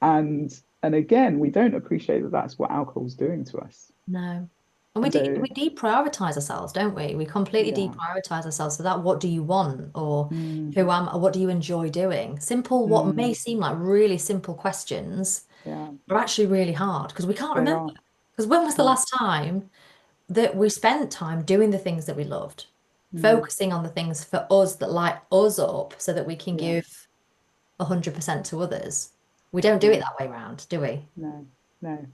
And and again, we don't appreciate that that's what alcohol's doing to us. No. And And so we deprioritize ourselves, don't we? We completely yeah, deprioritize ourselves. So that what do you want, or mm, or what do you enjoy doing? Simple, what may mm, seem like really simple questions yeah, are actually really hard because we can't they remember. are. Because when was the No, last time that we spent time doing the things that we loved, mm, focusing on the things for us that light us up so that we can yeah, give 100% to others? We don't do it no, that way around, do we? no, no.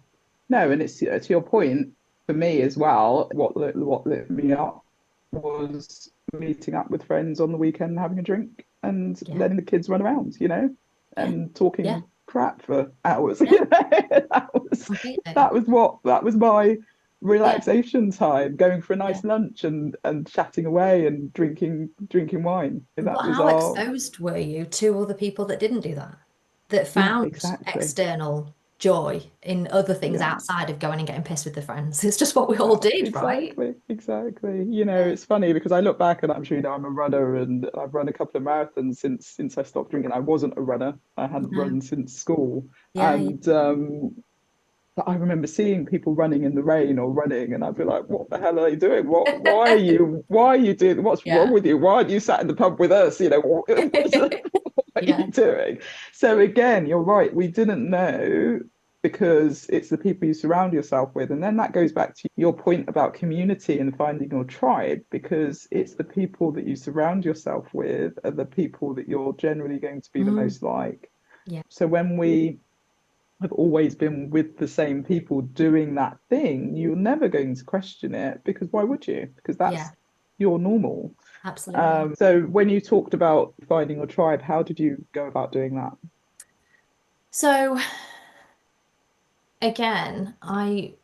No, and it's to your point for me as well. What lit me up was meeting up with friends on the weekend, having a drink, and Yeah. letting the kids run around, Yeah. and Yeah. talking crap for hours. Yeah. That Completely. was that was my Yeah. relaxation time, going for a Yeah. nice lunch and chatting away and drinking wine. That But was how our exposed were you to other people that didn't do that? That yeah, found exactly. external joy in other things Yeah. outside of going and getting pissed with their friends. It's just what we all did, right? Exactly, exactly. Yeah. It's funny because I look back and I'm sure I'm a runner and I've run a couple of marathons since I stopped drinking. I wasn't a runner. I hadn't No. run since school. Yeah. Yeah. And but I remember seeing people running in the rain or running, and I'd be like, "What the hell are they doing? Why are you doing? What's wrong Yeah. with you? Why aren't you sat in the pub with us? What are you Yeah. doing?" So again, you're right. We didn't know because it's the people you surround yourself with, and then that goes back to your point about community and finding your tribe, because it's the people that you surround yourself with are the people that you're generally going to be the Mm. most like. Yeah. So when we have always been with the same people doing that thing, you're never going to question it because why would you? Because Yeah. that's your normal. Absolutely. So when you talked about finding your tribe, how did you go about doing that? So again, I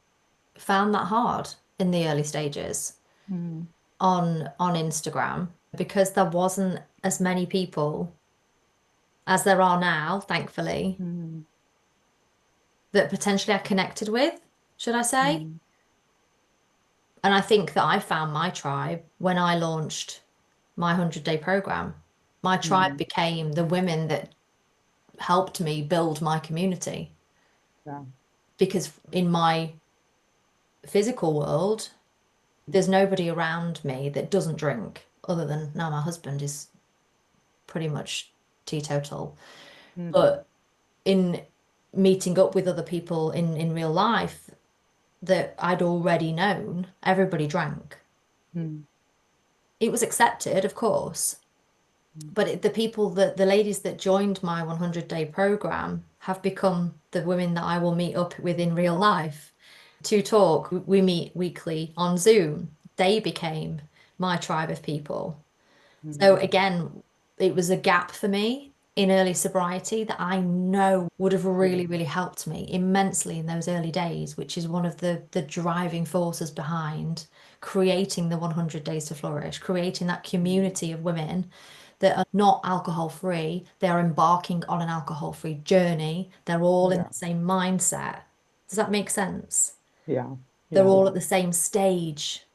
found that hard in the early stages Mm, on Instagram because there wasn't as many people as there are now, thankfully, mm, that potentially I connected with, should I say? mm, And I think that I found my tribe when I launched my 100-day program. My tribe mm, became the women that helped me build my community yeah, because in my physical world, there's nobody around me that doesn't drink other than now my husband is pretty much teetotal. mm, But in meeting up with other people in real life that I'd already known, everybody drank. mm, It was accepted, of course, mm, but the people that the ladies that joined my 100-day program have become the women that I will meet up with in real life to talk. We meet weekly on Zoom. They became my tribe of people. So mm, again, it was a gap for me in early sobriety that I know would have really, really helped me immensely in those early days, which is one of the driving forces behind creating the 100 Days to Flourish, creating that mm. community of women that are not alcohol free. They're embarking on an alcohol free journey. They're all in Yeah, the same mindset. Does that make sense? yeah, They're yeah. all at the same stage.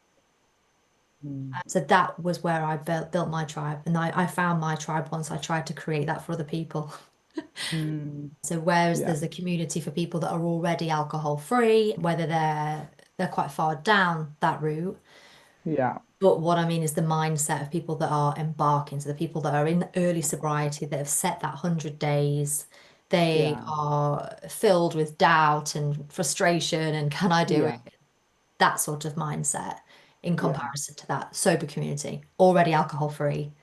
Mm. So that was where I built my tribe. And I found my tribe once I tried to create that for other people. Mm, So whereas yeah. there's a community for people that are already alcohol free, whether they're quite far down that route. Yeah. But what I mean is the mindset of people that are embarking, so the people that are in early sobriety that have set that 100 days, they Yeah. are filled with doubt and frustration and can I do it? Yeah. That sort of mindset in Yeah. comparison to that sober community, already alcohol free,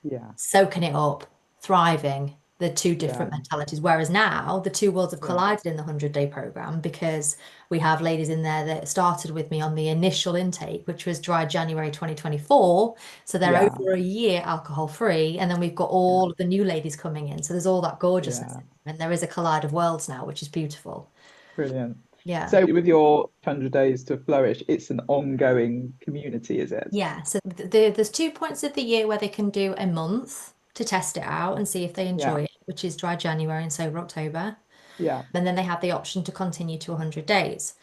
Yeah. soaking it up, thriving, the two different Yeah. mentalities. Whereas now the two worlds have Yeah. collided in the 100-day program because we have ladies in there that started with me on the initial intake, which was dry January 2024. So they're Yeah. over a year alcohol free. And then we've got Yeah. all of the new ladies coming in. So there's all that gorgeousness. Yeah. And there is a collide of worlds now, which is beautiful. Brilliant. Yeah. So with your 100 days to flourish, it's an ongoing community, is it? Yeah, so there's 2 points of the year where they can do a month to test it out and see if they Yeah. enjoy it, which is dry January and sober October. Yeah. And then they have the option to continue to 100 days.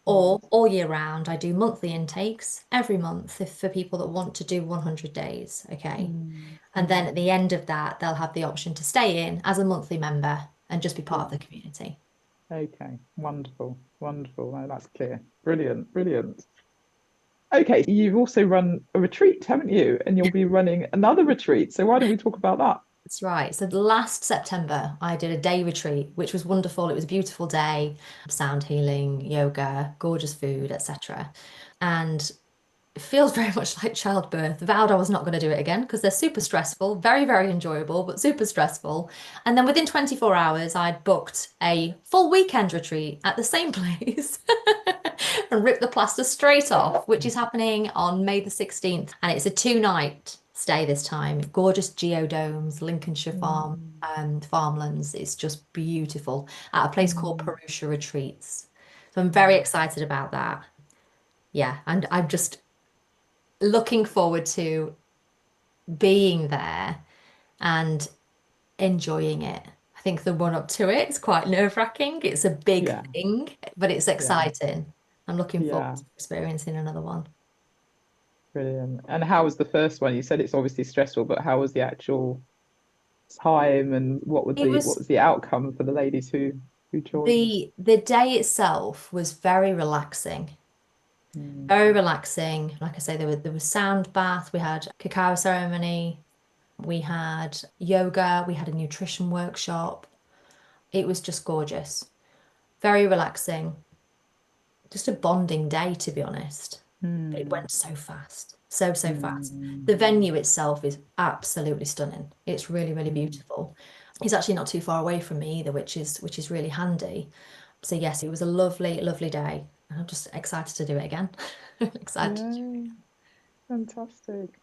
Right. Or all year round, I do monthly intakes every month if for people that want to do 100 days. Okay. Mm, And then at mm, the end of that, they'll have the option to stay in as a monthly member and just be part of yeah. the community. Okay. Wonderful. Wonderful. No, that's clear. Brilliant. Brilliant. Okay. You've also run a retreat, haven't you? And you'll be running another retreat. So why don't we talk about that? That's right. So last September, I did a day retreat, which was wonderful. It was a beautiful day, sound healing, yoga, gorgeous food, etc. And it feels very much like childbirth. Vowed I was not going to do it again because they're super stressful, very, very enjoyable, but super stressful. And then within 24 hours, I'd booked a full weekend retreat at the same place and ripped the plaster straight off, which is happening on May the 16th. And it's a 2-night stay this time. Gorgeous geodomes, Lincolnshire Mm, farmlands. It's just beautiful at a place called mm, Perusha Retreats. So I'm very mm, excited about that. Yeah, and I'm just looking forward to being there and enjoying it. I think the run up to it is quite nerve-wracking. It's a big yeah. thing, but it's Yeah. exciting. I'm looking forward Yeah. to experiencing another one. Brilliant. And how was the first one? You said it's obviously stressful, but how was the actual time and It what was was the outcome for the ladies who joined? the day itself was very relaxing. Mm, Very relaxing. Like I say, there was sound bath, we had cacao ceremony, we had yoga, we had a nutrition workshop. It was just gorgeous. Very relaxing. Just a bonding day, to be honest. It mm, went so fast, so, so fast. mm, The venue itself is absolutely stunning. It's really, really mm. beautiful. It's actually not too far away from me either, which is really handy. So yes, it was a lovely, lovely day. And I'm just excited to do it again. Excited. Yeah, fantastic.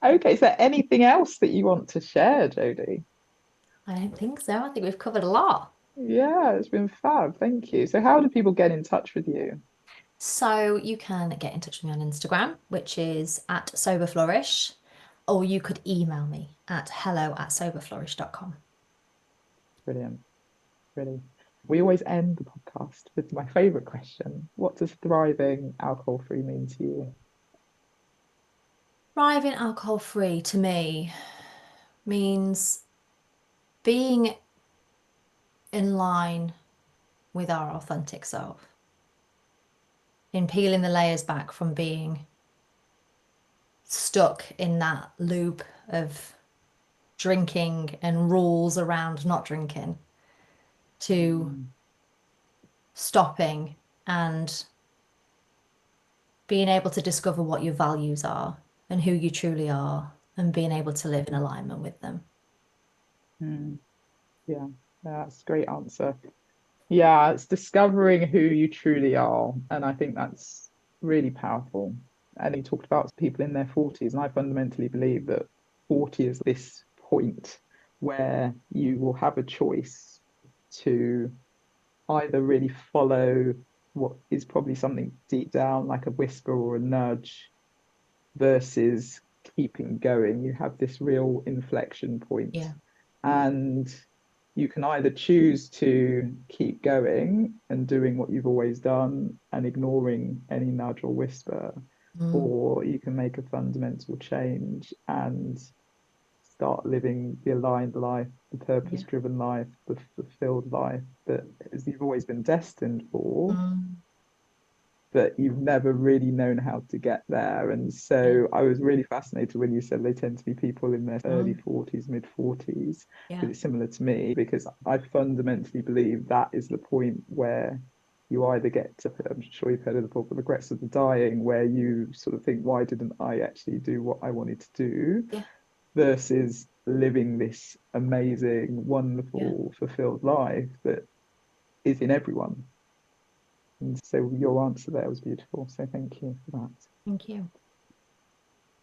Okay, is there anything else that you want to share, Jodie? I don't think so. I think we've covered a lot. Yeah, it's been fab. Thank you. So, how do people get in touch with you? So you can get in touch with me on Instagram, which is at soberflourish, or you could email me at hello@soberflourish.com. Brilliant. Really. We always end the podcast with my favorite question. What does thriving alcohol-free mean to you? Thriving alcohol free to me means being in line with our authentic self, in peeling the layers back from being stuck in that loop of drinking and rules around not drinking, to Mm, stopping and being able to discover what your values are and who you truly are and being able to live in alignment with them. mm, yeah, that's a great answer. Yeah, it's discovering who you truly are. And I think that's really powerful. And you talked about people in their 40s, and I fundamentally believe that 40 is this point where you will have a choice to either really follow what is probably something deep down, like a whisper or a nudge, versus keeping going. You have this real inflection point, Yeah. and you can either choose to keep going and doing what you've always done and ignoring any nudge or whisper, Mm. or you can make a fundamental change and start living the aligned life, the purpose-driven life, the fulfilled life that you've always been destined for, but you've never really known how to get there. And so I was really fascinated when you said they tend to be people in their early 40s, mid 40s, because it's similar to me, because I fundamentally believe that is the point where you either get to, I'm sure you've heard of the book, The Regrets of the Dying, where you sort of think, why didn't I actually do what I wanted to do? Versus living this amazing, wonderful, fulfilled life that is in everyone. And so your answer there was beautiful. So thank you for that. Thank you.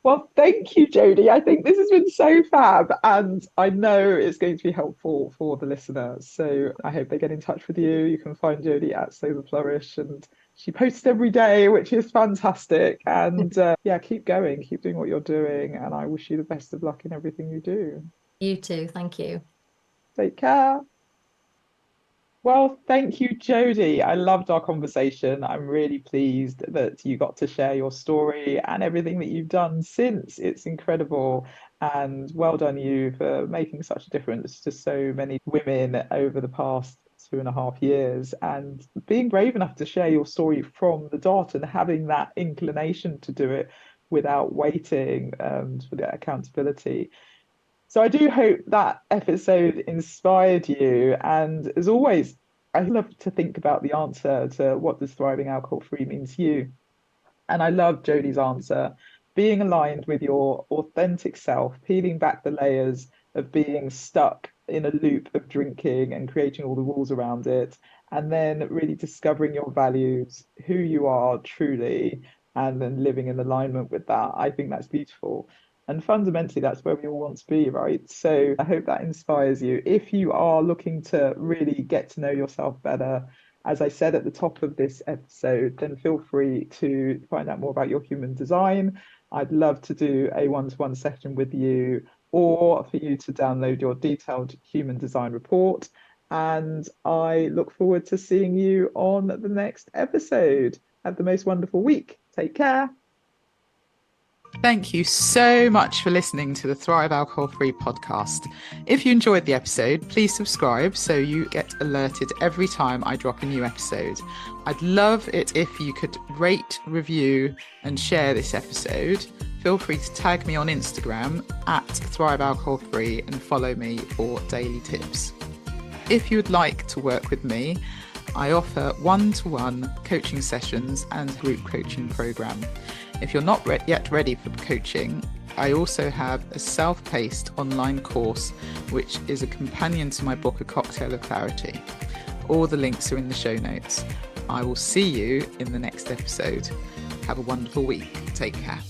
Well, thank you, Jodie. I think this has been so fab, and I know it's going to be helpful for the listeners. So I hope they get in touch with you. You can find Jodie at Sow the Flourish, and she posts every day, which is fantastic. And keep going, keep doing what you're doing. And I wish you the best of luck in everything you do. You too. Thank you. Take care. Well, thank you, Jodie. I loved our conversation. I'm really pleased that you got to share your story and everything that you've done since. It's incredible. And well done you for making such a difference to so many women over the past 2.5 years, and being brave enough to share your story from the dot and having that inclination to do it without waiting for the accountability. So I do hope that episode inspired you. And as always, I love to think about the answer to what does thriving alcohol-free mean to you. And I love Jodie's answer, being aligned with your authentic self, peeling back the layers of being stuck in a loop of drinking and creating all the rules around it, and then really discovering your values, who you are truly, and then living in alignment with that. I think that's beautiful. And fundamentally, that's where we all want to be, right? So I hope that inspires you. If you are looking to really get to know yourself better, as I said at the top of this episode, then feel free to find out more about your human design. I'd love to do a one-to-one session with you, or for you to download your detailed human design report. And I look forward to seeing you on the next episode. Have the most wonderful week. Take care. Thank you so much for listening to the Thrive Alcohol Free podcast. If you enjoyed the episode, please subscribe so you get alerted every time I drop a new episode. I'd love it if you could rate, review, and share this episode. Feel free to tag me on Instagram at Thrive Alcohol Free and follow me for daily tips. If you would like to work with me, I offer one-to-one coaching sessions and group coaching program. If you're not yet ready for coaching, I also have a self-paced online course, which is a companion to my book, A Cocktail of Clarity. All the links are in the show notes. I will see you in the next episode. Have a wonderful week. Take care.